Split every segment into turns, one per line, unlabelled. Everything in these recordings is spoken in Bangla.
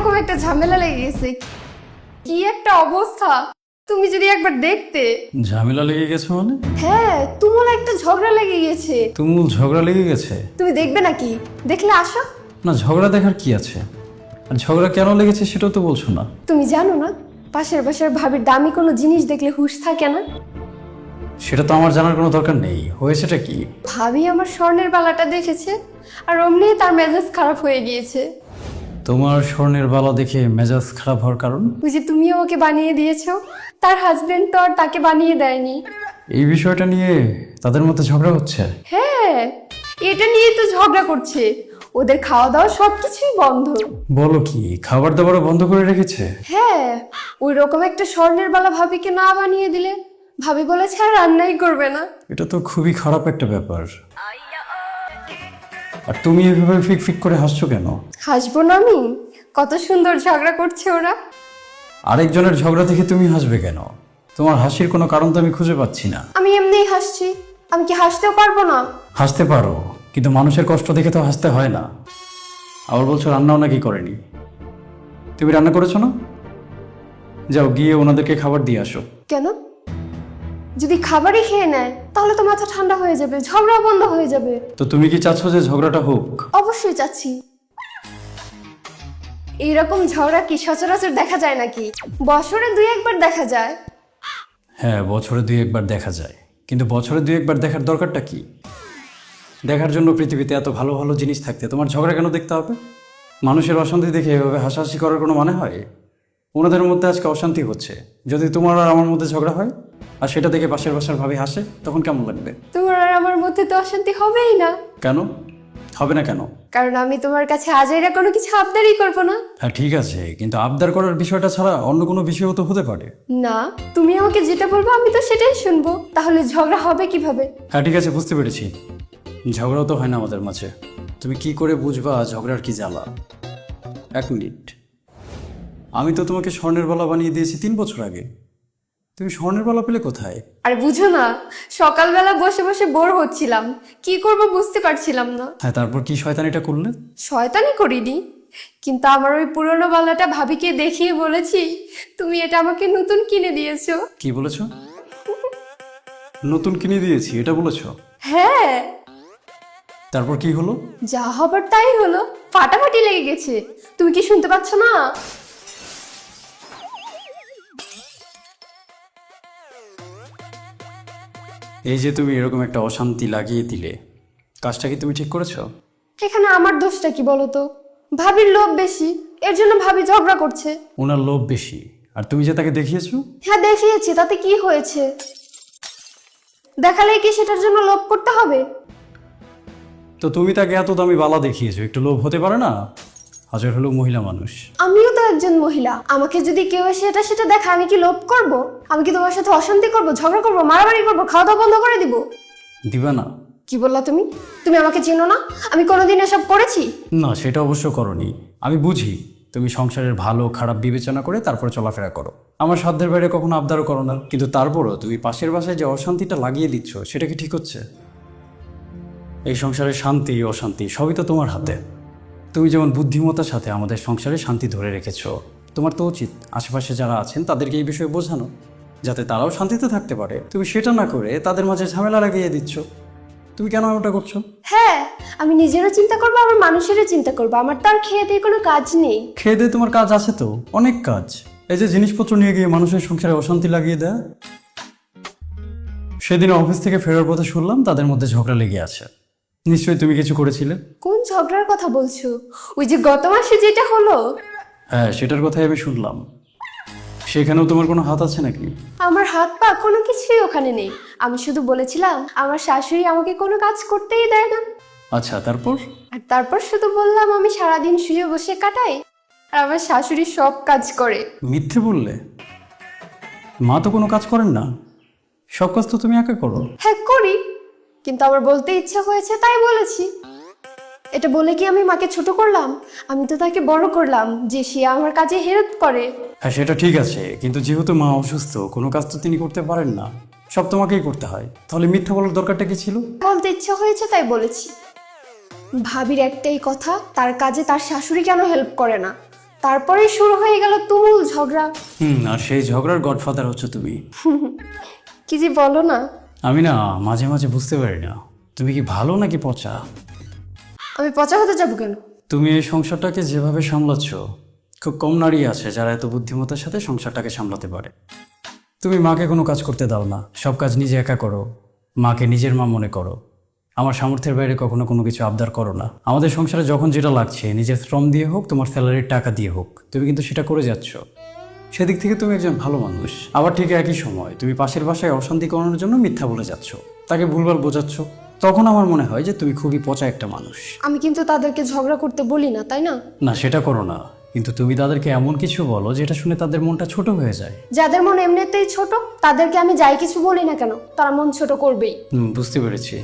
রকম একটা ঝামেলা লেগে গেছে। কি একটা অবস্থা, তুমি যদি একবার দেখতে।
ঝামেলা লেগে গেছে মানে?
হ্যাঁ, তুমুল একটা ঝগড়া লেগে গেছে।
তুমুল ঝগড়া লেগে গেছে?
তুমি দেখবে নাকি? দেখলে আসো।
না, ঝগড়া দেখার কি আছে? আর ঝগড়া কেন লেগেছে সেটাও তো বলছো না।
তুমি জানো না পাশের বাসার ভাবির দামি কোনো জিনিস দেখলে হুঁশ থাকে না?
সেটা তো আমার জানার কোনো দরকার নেই। হয়েছেটা কি?
ভাবি আমার স্বর্ণের বালাটা দেখেছে আর অমনি তার মেজাজ খারাপ হয়ে গিয়েছে।
তোমার স্বর্ণের বালা দেখে মেজাজ খারাপ হওয়ার কারণ?
ওই যে তুমিও ওকে বানিয়ে দিয়েছো, তার হাজবেন্ড তো আর তাকে বানিয়ে দেয়নি।
এই বিষয়টা নিয়ে তাদের মধ্যে ঝগড়া হচ্ছে?
হ্যাঁ, এটা নিয়ে তো ঝগড়া করছে। ওদের খাওয়া দাওয়া সবকিছুই বন্ধ।
বলো কি, খাবার দাবারও বন্ধ করে রেখেছে?
হ্যাঁ, ওই রকম একটা স্বর্ণের বালা ভাবিকে না বানিয়ে দিলে ভাবি বলেছে আর রান্নাই করবে না।
এটা তো খুবই খারাপ একটা ব্যাপার। আর তুমি এভাবে ফিক ফিক করে হাসছো কেন?
হাসবো না আমি? কত সুন্দর ঝগড়া করছে ওরা।
আরেকজনের ঝগড়া দেখে তুমি হাসবে কেন? তোমার হাসির কোনো কারণ তো আমি খুঁজে পাচ্ছি না।
আমি এমনিই হাসছি, আমি কি হাসতেও পারবো না?
হাসতে পারো, কিন্তু মানুষের কষ্ট দেখে তো হাসতে হয় না। আবার বলছো রান্নাও নাকি করেনি। তুমি রান্না করেছো না? যাও গিয়ে ওনাদেরকে খাবার দিয়ে আসো।
কেন? যদি খাবারই খেয়ে নেয় তাহলে তো মাথা ঠান্ডা হয়ে যাবে, ঝগড়া বন্ধ হয়ে যাবে।
তো তুমি কি চাচ্ছ যে ঝগড়াটা হোক?
অবশ্যই চাচ্ছি। এইরকম ঝগড়া কি সচরাচর দেখা যায় নাকি? বছরে 2-1বার দেখা যায়।
হ্যাঁ, বছরে 2-1বার দেখা যায়, কিন্তু বছরে 2-1বার দেখার দরকারটা কি? দেখার জন্য পৃথিবীতে এত ভালো ভালো জিনিস থাকতে তোমার ঝগড়া কেন দেখতে হবে? মানুষের অশান্তি দেখে এভাবে হাসাহাসি করার কোনো মানে হয়? ওনাদের মধ্যে আজকে অশান্তি হচ্ছে, যদি তোমার আর আমার মধ্যে ঝগড়া হয় আর সেটা দেখে পাশের বাসার ভাবে হাসে, তখন কেমন লাগবে?
তোমার আর আমার মধ্যে তো অশান্তি হবেই না।
কেন হবে না? কেন?
কারণ আমি তোমার কাছে আজাইরা কোনো কিছু আবদারই করবো না।
হ্যাঁ ঠিক আছে, কিন্তু আবদার করার বিষয়টা ছাড়া অন্য কোনো বিষয়ও তো হতে পারে।
না, তুমি আমাকে যেটা বলবো আমি তো সেটাই শুনবো, তাহলে ঝগড়া হবে কিভাবে?
হ্যাঁ ঠিক আছে, বুঝতে পেরেছি। ঝগড়াও তো হয় না আমাদের মাঝে। তুমি কি করে বুঝবা ঝগড়ার কি জ্বালা? 1 মিনিট। আমি তো তোমাকে স্বর্ণের বালা বানিয়ে দিয়েছি 3 বছর আগে। তুমি স্বর্ণের বালা পেলে কোথায়?
আর বুঝো না, সকালবেলা বসে বসে বোর হচ্ছিলাম, কি করব বুঝতে পারছিলাম না।
হ্যাঁ, তারপর কি শয়তানিটা করলে?
শয়তানি করিনি, কিন্তু আমার ওই পুরনো বালাটা ভাবিকে দেখিয়ে বলেছি, তুমি এটা আমাকে নতুন কিনে দিয়েছো।
কি বলেছো? নতুন কিনে দিয়েছি এটা বলেছো?
হ্যাঁ।
তারপর কি হলো?
যা হবার তাই হলো, ফাটাফাটি লেগে গেছে। তুমি কি শুনতে পাচ্ছ না?
এই যে তুমি এরকম একটা অশান্তি লাগিয়ে দিলে, কাজটা কি তুমি ঠিক করেছো?
এখানে আমার দোষটা কি বলো তো? ভাবির লোভ বেশি, এর জন্য ভাবি ঝগড়া করছে।
ওনার লোভ বেশি, আর তুমি যে তাকে দেখিয়েছো।
হ্যাঁ দেখিয়েছি, তাতে কি হয়েছে? দেখালে কি সেটার জন্য লোভ করতে হবে?
তো তুমি তাকে এত দামি বালা দেখিয়েছো, একটু লোভ হতে পারে না? হাজার হলো মহিলা মানুষ।
আমিও তো একজন মহিলা, আমাকে যদি কেউ এসে এটা সেটা দেখা আমি কি লোভ করব? আমি কি তোমার সাথে অশান্তি করব, ঝগড়া করব, মারামারি করব, খাওয়া দাওয়া বন্ধ করে দিব?
দিবা না?
কি বললা তুমি? তুমি আমাকে চেনো না? আমি কোনোদিন এসব করেছি?
না, সেটা অবশ্য করনি। আমি বুঝি তুমি সংসারের ভালো খারাপ বিবেচনা করে তারপরে চলাফেরা করো। আমার সাধ্যের বাইরে কখনো আবদারও করো না, কিন্তু তারপরও তুমি পাশের বাসায় যে অশান্তিটা লাগিয়ে দিচ্ছ, সেটা কি ঠিক হচ্ছে? এই সংসারের শান্তি অশান্তি সবই তো তোমার হাতে। তুমি যেমন বুদ্ধিমত্তার সাথে আমাদের সংসারে শান্তি ধরে রেখেছো, তোমার তো উচিত আশেপাশে যারা আছেন তাদেরকে এই বিষয়ে বোঝানো, যাতে তারাও শান্তিতে থাকতে পারে। তুমি সেটা না করে তাদের মাঝে ঝামেলা লাগিয়ে দিচ্ছ। তুমি কেন এমনটা করছো?
হ্যাঁ, আমি নিজেরও চিন্তা করবো, আমার মানুষেরও চিন্তা করবো। আমার তো আর খেয়ে দিয়ে কোনো কাজ নেই।
খেয়ে দিয়ে তোমার কাজ আছে তো, অনেক কাজ। এই যে জিনিসপত্র নিয়ে গিয়ে মানুষের সংসারে অশান্তি লাগিয়ে দেয়। সেদিন অফিস থেকে ফেরার পথে শুনলাম তাদের মধ্যে ঝগড়া লেগে আছে। নিশ্চয়ই তুমি কিছু করেছিলে।
কোন ঝগড়ার কথা বলছো? ওই যে গত মাসে যেটা হলো?
হ্যাঁ, সেটার কথাই আমি শুনলাম। সেখানেও তোমার কোনো হাত আছে নাকি?
আমার হাত পা কোনো কিছুই ওখানে নেই। আমি শুধু বলেছিলাম আমার শাশুড়ি আমাকে কোনো কাজ করতেই দেয় না।
আচ্ছা, তারপর?
আর তারপর শুধু বললাম আমি সারাদিন শুয়ে বসে কাটাই আর আমার শাশুড়ি সব কাজ করে।
মিথ্যে বললে? মা তো কোনো কাজ করেন না, সব কাজ তো তুমি একা করো।
হ্যাঁ করি, কিন্তু আমার বলতে ইচ্ছা হয়েছে তাই বলেছি। এটা বলে কি আমি মাকে ছোট করলাম? আমি তো তাকে বড় করলাম যে সে আমার কাজে হেল্প করে।
হ্যাঁ সেটা ঠিক আছে, কিন্তু যেহেতু মা অসুস্থ, কোনো কাজ তো তিনি করতে পারেন না, সব তোমাকেই করতে হয়। তাহলে মিথ্যা বলার দরকারটা কি ছিল?
বলতে ইচ্ছা হয়েছে তাই বলেছি। ভাবির একটাই কথা, তার কাজে তার শাশুড়ি কেন হেল্প করে না? তারপরে শুরু হয়ে গেল তুমুল ঝগড়া।
আর সেই ঝগড়ার গডফাদার হচ্ছে তুমি।
কি যে বলো না।
আমি না মাঝে মাঝে বুঝতে পারি না তুমি কি ভালো নাকি পচা।
আমি পচা হতে যাবো কেন?
তুমি এই সংসারটাকে যেভাবে সামলাচ্ছ, খুব কম নারী আছে যারা এত বুদ্ধিমত্তার সাথে সংসারটাকে সামলাতে পারে। তুমি মাকে কোনো কাজ করতে দাও না, সব কাজ নিজে একা করো, মাকে নিজের মা মনে করো। আমার সামর্থ্যের বাইরে কখনো কোনো কিছু আবদার করো না। আমাদের সংসারে যখন যেটা লাগছে, নিজের শ্রম দিয়ে হোক, তোমার স্যালারির টাকা দিয়ে হোক, তুমি কিন্তু সেটা করে যাচ্ছ। সেদিক থেকে তুমি একজন ভালো মানুষ। আবার ঠিক একই সময় তুমি পাশের বাসায় অশান্তি করানোর জন্য মিথ্যা বলে যাচ্ছ, তাকে ভুলভাল বোঝাচ্ছ। তখন আমার মনে হয় যে তুমি খুবই পচা একটা মানুষ।
আমি কিন্তু তাদেরকে ঝগড়া করতে বলি না, তাই না?
না, সেটা করো না, কিন্তু তুমি তাদেরকে এমন কিছু বলো যেটা শুনে তাদের মনটা ছোট হয়ে যায়।
যাদের মন এমনিতেই ছোট, তাদেরকে আমি যাই কিছু বলি না কেন, তারা মন ছোট করবেই।
বুঝতে পেরেছি।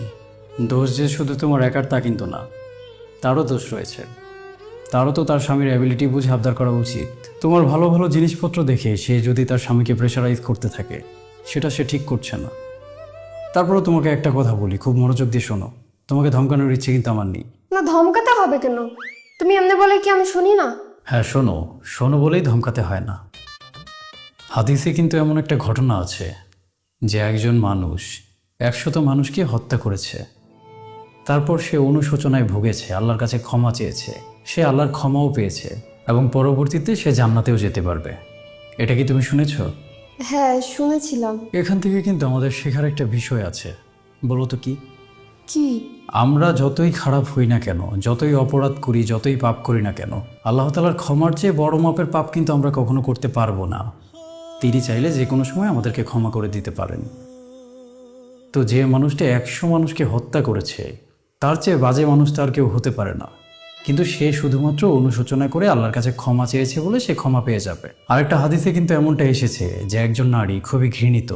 দোষ যে শুধু তোমার একার তা কিন্তু না, তারও দোষ রয়েছে। তারও তো তার স্বামীর অ্যাবিলিটি বুঝে আবদার করা উচিত। তোমার ভালো ভালো জিনিসপত্র দেখে সে যদি তার স্বামীকে প্রেশারাইজ করতে থাকে, সেটা সে ঠিক করছে না। তারপরেও তোমাকে একটা কথা বলি, খুব মনোযোগ দিয়ে শোনো। তোমাকে ধমকানোর ইচ্ছে কিন্তু আমার নেই।
না, ধমকাতে হবে কেন? তুমি এমনি বলে কি আমি শুনি না?
হ্যাঁ, শোনো শোনো বলেই ধমকাতে হয় না। হাদিসে কিন্তু এমন একটা ঘটনা আছে যে একজন মানুষ 100 মানুষকে হত্যা করেছে, তারপর সে অনুশোচনায় ভুগেছে, আল্লাহর কাছে ক্ষমা চেয়েছে, সে আল্লাহর ক্ষমাও পেয়েছে এবং পরবর্তীতে সে জান্নাতেও যেতে পারবে। এটা কি তুমি শুনেছো?
হ্যাঁ, শুনেছিলাম।
এখান থেকে কিন্তু আমাদের শেখার একটা বিষয় আছে। বলো তো কি?
কি?
আমরা যতই খারাপ হই না কেন, যতই অপরাধ করি, যতই পাপ করি না কেন, আল্লাহ তাআলার ক্ষমার চেয়ে বড় মাপের পাপ কিন্তু আমরা কখনো করতে পারবো না। তিনি চাইলে যে কোনো সময় আমাদেরকে ক্ষমা করে দিতে পারেন। তো যে মানুষটা 100 মানুষকে হত্যা করেছে, তার চেয়ে বাজে মানুষ তো আর কেউ হতে পারে না। কিন্তু সে শুধুমাত্র অনুশোচনা করে আল্লাহর কাছে ক্ষমা চেয়েছে বলে সে ক্ষমা পেয়ে যাবে। আরেকটা হাদিসে কিন্তু এমনটা এসেছে যে একজন নারী খুবই ঘৃণিত,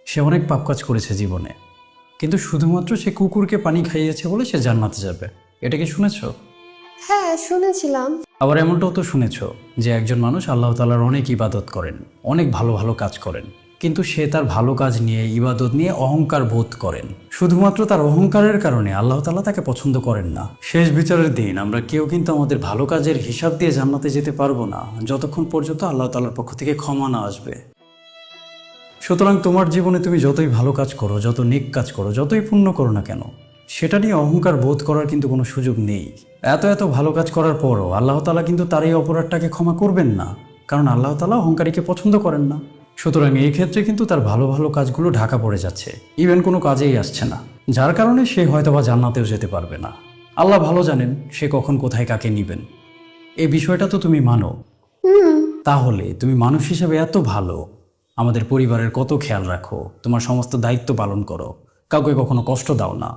সে অনেক পাপ কাজ করেছে জীবনে, কিন্তু শুধুমাত্র সে কুকুরকে পানি খাইয়েছে বলে সে জান্নাতে যাবে। এটা কি শুনেছো?
হ্যাঁ, শুনেছিলাম।
আবার এমনটাও তো শুনেছো যে একজন মানুষ আল্লাহ তাআলার অনেক ইবাদত করেন, অনেক ভালো ভালো কাজ করেন, কিন্তু সে তার ভালো কাজ নিয়ে, ইবাদত নিয়ে অহংকার বোধ করেন। শুধুমাত্র তার অহংকারের কারণে আল্লাহ তাআলা তাকে পছন্দ করেন না। শেষ বিচারের দিন আমরা কেউ কিন্তু আমাদের ভালো কাজের হিসাব দিয়ে জান্নাতে যেতে পারবো না, যতক্ষণ পর্যন্ত আল্লাহ তাআলার পক্ষ থেকে ক্ষমা না আসবে। সুতরাং তোমার জীবনে তুমি যতই ভালো কাজ করো, যত নেক কাজ করো, যতই পুণ্য করো না কেন, সেটা নিয়ে অহংকার বোধ করার কিন্তু কোনো সুযোগ নেই। এত এত ভালো কাজ করার পরও আল্লাহ তাআলা কিন্তু তার এই অপরাধটাকে ক্ষমা করবেন না, কারণ আল্লাহ তাআলা অহংকারীকে পছন্দ করেন না। সুতরাং এই ক্ষেত্রে কিন্তু তার ভালো ভালো কাজগুলো ঢাকা পড়ে যাচ্ছে, ইভেন কোনো কাজেই আসছে না, যার কারণে সে হয়তোবা জান্নাতেও যেতে পারবে না। আল্লাহ ভালো জানেন সে কখন কোথায় কাকে নিবেন। এই বিষয়টা তো তুমি মানো। তাহলে তুমি মানুষ হিসেবে এত ভালো, আমাদের পরিবারের কত খেয়াল রাখো, তোমার সমস্ত দায়িত্ব পালন করো, কাউকে কখনো কষ্ট দাও না,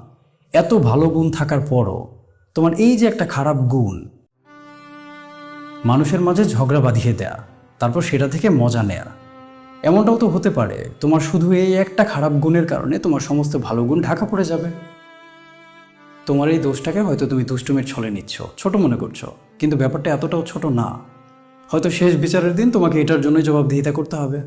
এত ভালো গুণ থাকার পরও তোমার এই যে একটা খারাপ গুণ, মানুষের মাঝে ঝগড়া বাঁধিয়ে দেয়া, তারপর সেটা থেকে মজা নেয়া, এমনটাও তো হতে পারে তোমার শুধু এই একটা খারাপ গুণের কারণে তোমার সমস্ত ভালো গুণ ঢাকা পড়ে যাবে। তোমার এই দোষটাকে হয়তো তুমি দুষ্টুমির ছলে নিচ্ছ, ছোট মনে করছো, কিন্তু ব্যাপারটা এতটাও ছোট না। হয়তো শেষ বিচারের দিন তোমাকে এটার জন্যই জবাবদিহিতা করতে হবে।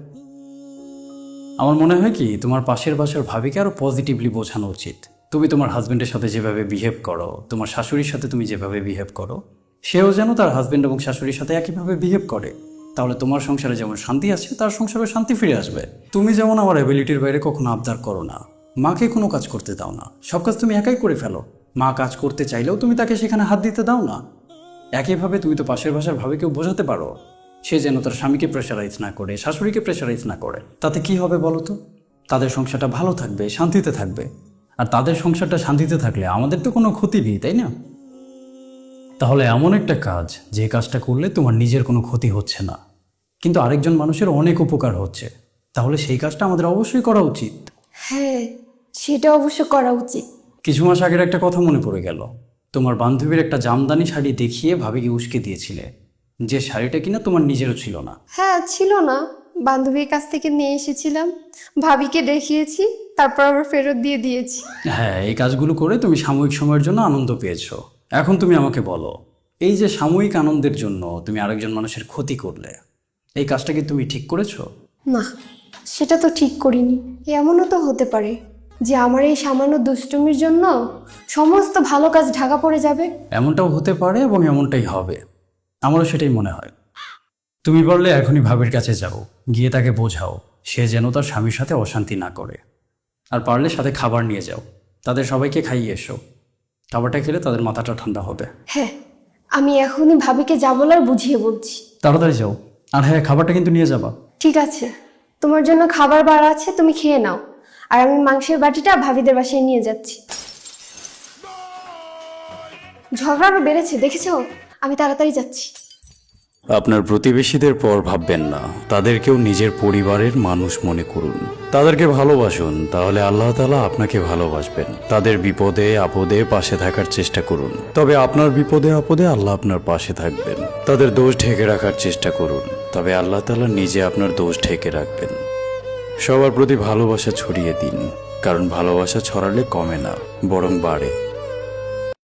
আমার মনে হয় কি, তোমার পাশের বাসার ভাবিকে আরও পজিটিভলি বোঝানো উচিত। তুমি তোমার হাজব্যান্ডের সাথে যেভাবে বিহেভ করো, তোমার শাশুড়ির সাথে তুমি যেভাবে বিহেভ করো, সেও যেন তার হাজব্যান্ড এবং শাশুড়ির সাথে একইভাবে বিহেভ করে। তাহলে তোমার সংসারে যেমন শান্তি আছে, তার সংসারে শান্তি ফিরে আসবে। তুমি যেমন আমার অ্যাবিলিটির বাইরে কখনো আবদার করো না, মাকে কোনো কাজ করতে দাও না, সব কাজ তুমি একাই করে ফেলো। মা কাজ করতে চাইলেও তুমি তাকে সেখানে হাত দিতে দাও না। একইভাবে তুমি তো পাশের বাসার ভাবিকেও বোঝাতে পারো, সে যেন তার স্বামীকে প্রেশারাইজ না করে, শাশুড়িকে প্রেশারাইজ না করে। তাতে কি হবে বলো তো? তাদের সংসারটা ভালো থাকবে, শান্তিতে থাকবে। আর তাদের সংসারটা শান্তিতে থাকলে আমাদের তো কোনো ক্ষতি নেই, তাই না? তাহলে এমন একটা কাজ, যে কাজটা করলে তোমার নিজের কোনো ক্ষতি হচ্ছে না, কিন্তু আরেকজন মানুষের অনেক উপকার হচ্ছে, তাহলে সেই কাজটা আমাদের অবশ্যই করা উচিত।
হ্যাঁ, সেটা অবশ্য করা উচিত।
কিছু মাস আগের একটা কথা মনে পড়ে গেল। তোমার বান্ধবীর একটা জামদানি শাড়ি দেখিয়ে ভাবিকে উস্কে দিয়েছিলে, যে শাড়িটা কিনা তোমার নিজেরও ছিল না।
হ্যাঁ, ছিল না, বান্ধবীর কাছ থেকে নিয়ে এসেছিলাম, ভাবিকে দেখিয়েছি, তারপর আবার ফেরত দিয়ে দিয়েছি।
হ্যাঁ, এই কাজগুলো করে তুমি সাময়িক সময়ের জন্য আনন্দ পেয়েছো। এখন তুমি আমাকে বলো, এই যে সাময়িক আনন্দের জন্য তুমি আরেকজন মানুষের ক্ষতি করলে, এই কাজটা কি তুমি ঠিক করেছো?
না, সেটা তো ঠিক করিনি। এমনও তো হতে পারে যে আমার এই সামান্য দুষ্টুমির জন্য সমস্ত ভালো কাজ ঢাকা পড়ে যাবে।
এমনটাও হতে পারে এবং এমনটাই হবে, আমারও সেটাই মনে হয়। তুমি পারলে এখনই ভাবির কাছে যাও, গিয়ে তাকে বোঝাও সে যেন তার স্বামীর সাথে অশান্তি না করে। আর পারলে সাথে খাবার নিয়ে যাও, তাদের সবাইকে খাইয়ে এসো। খাবারটা খেলে তাদের মাথাটা ঠান্ডা হবে।
হ্যাঁ, আমি এখনই ভাবিকে যা বলার বুঝিয়ে বলছি।
তাড়াতাড়ি যাও। আর হ্যাঁ, খাবারটা কিন্তু নিয়ে যাবা।
ঠিক আছে, তোমার জন্য খাবার বার আছে, তুমি খেয়ে নাও। আর আমি মাংসের বাটিটা ভাবিদের বাসায় নিয়ে যাচ্ছি। ঝগড়া আরো বেড়েছে, দেখেছো? আমি তাড়াতাড়ি যাচ্ছি।
আপনার প্রতিবেশীদের পর ভাববেন না, তাদেরকেও নিজের পরিবারের মানুষ মনে করুন। তাদেরকে ভালোবাসুন, তাহলে আল্লাহ তাআলা আপনাকে ভালোবাসবেন। তাদের বিপদে আপদে পাশে থাকার চেষ্টা করুন, তবে আপনার বিপদে আপদে আল্লাহ আপনার পাশে থাকবেন। তাদের দোষ ঢেকে রাখার চেষ্টা করুন, তবে আল্লাহ তাআলা নিজে আপনার দোষ ঢেকে রাখবেন। সবার প্রতি ভালোবাসা ছড়িয়ে দিন, কারণ ভালোবাসা ছড়ালে কমে না, বরং বাড়ে।